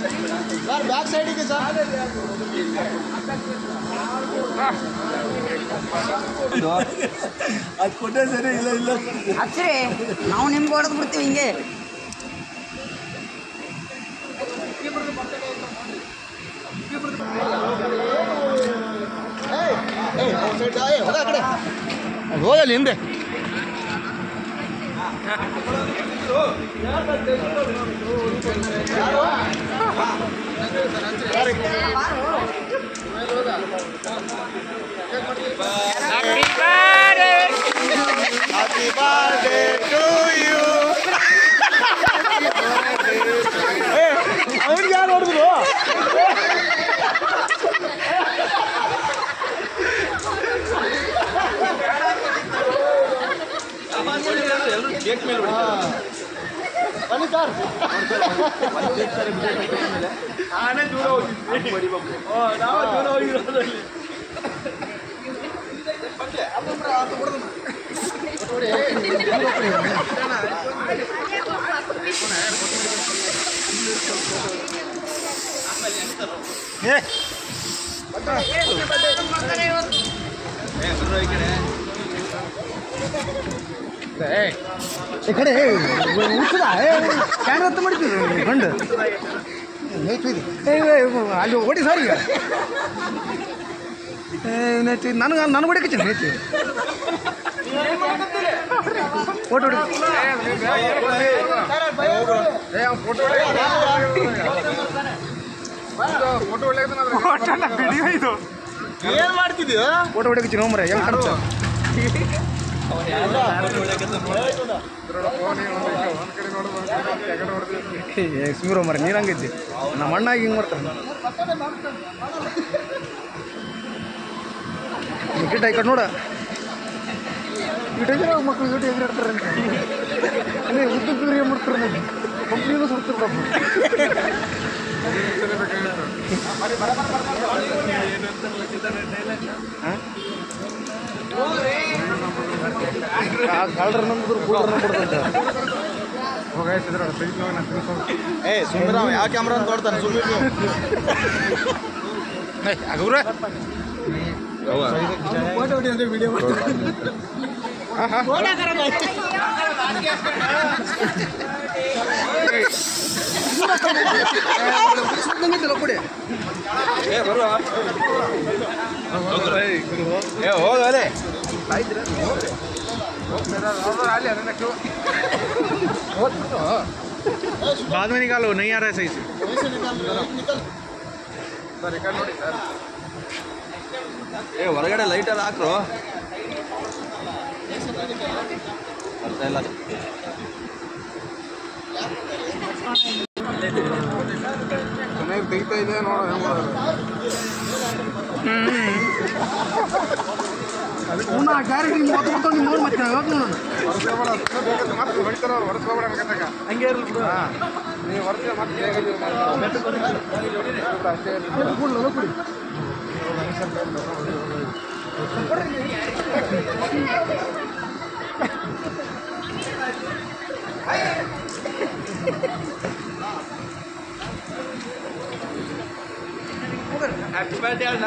Sir back side के sir ಅದು ಕೊಟ್ಟೆ ಸರಿ ಇಲ್ಲ ಇಲ್ಲ ಅಚ್ಚರಿ ನಾವು ನಿಮ್ಗೆ ಹೊಡೆದು ಬಿಡ್ತೀವಿ ಹಿಂಗೆ ಹೋಗಲ್ಲಿ ಹಿಂದೆ Happy birthday to you. ಅವನಿಗೆ ಯಾರು ಹೊಡೆದ್ರು ಬನ್ನಿ ಸರ್ ನಾನೇ ದೂರ ಹೋಗಿದ್ವಿ ನಾವು ದೂರ ಹೋಗಿರೋದ್ರಲ್ಲಿ ಈ ಕಡೆ ಉಳಿಸದ ಕ್ಯಾನ್ ರದ್ದು ಮಾಡ್ತೀವಿ ಗಂಡು ಅಲ್ಲಿ ಓಡಿ ಸರ್ ಈಗ ಏನಾಯ್ತು ನನಗೆ ಹೊಡಿಕತ್ತೀನಿ ಐತಿ ಫೋಟೋ ಇದು ಏನು ಮಾಡ್ತಿದ್ಯೋ ಫೋಟೋ ಹೊಡಿಕತ್ತೀನಿ ಹೋಮ್ರೆ ಹೆಂಗೆ ಕಾಣುತ್ತೆ ಸುಮ್ಮಿರೋ ಮರ ನೀನು ಹಂಗಿದ್ದಿ ನಮ್ಮ ಅಣ್ಣ ಹಿಂಗೆ ಮಾಡ್ತಾರೆ ಗಿಟ್ಟ ಈ ಕಡೆ ನೋಡ ಇಟ್ಟಿದ್ರೆ ಮಕ್ಕಳು ಗಿಟ್ಟ ಎದುರಿಡ್ತಾರೆ ಅಂತ ಅದೇ ಉದ್ದಕ್ಕೆ ಏನು ಮಾಡ್ತಾರೆ ನೋಡಿ ಕಂಪ್ನಿನೂ ಸುಡ್ತಿರ್ಬೇಕು ಕಾಲ್ಡ್ರ ನಂಬಿದ್ರು ಕೂಡ್ರ ನಂಬಿಡ್ತಂತ ಏ ಸುಮ್ಮನೆ ಯಾವ ಕ್ಯಾಮ್ರಾ ಅಂತ ನೋಡ್ತಾನೆ ಸುಮ್ಮನೆ ಆಗವ್ರ ಫೋಟೋ ಹೊಡಿ ಅಂದ್ರೆ ವಿಡಿಯೋ ಮಾಡ್ತಾರೆ ಕೊಡಿ ಹೋಗಲೇ बाद में निकालो नहीं आ रहा है सही से ए ಹೊರಗಡೆ ಲೈಟರ್ ಹಾಕ್ರೋ ಬರ್ತಾ ಇಲ್ಲ ಚೆನ್ನಾಗಿ ತೆಗಿತಾ ಇದೆ ನೋಡೋ ಪುನಃ ಗ್ಯಾರಂಟಿ ಮೂವತ್ತು ನೀವು ನೋಡಿ ಮತ್ತೆ ಯಾವಾಗ ನೋಡೋಣ ಹಂಗೆ ಇರಲಿ ನೀವು ವರ್ಷ ಮತ್ತೆ ಹ್ಯಾಪಿ ಬರ್ತ್ಡೇ ಅಣ್ಣ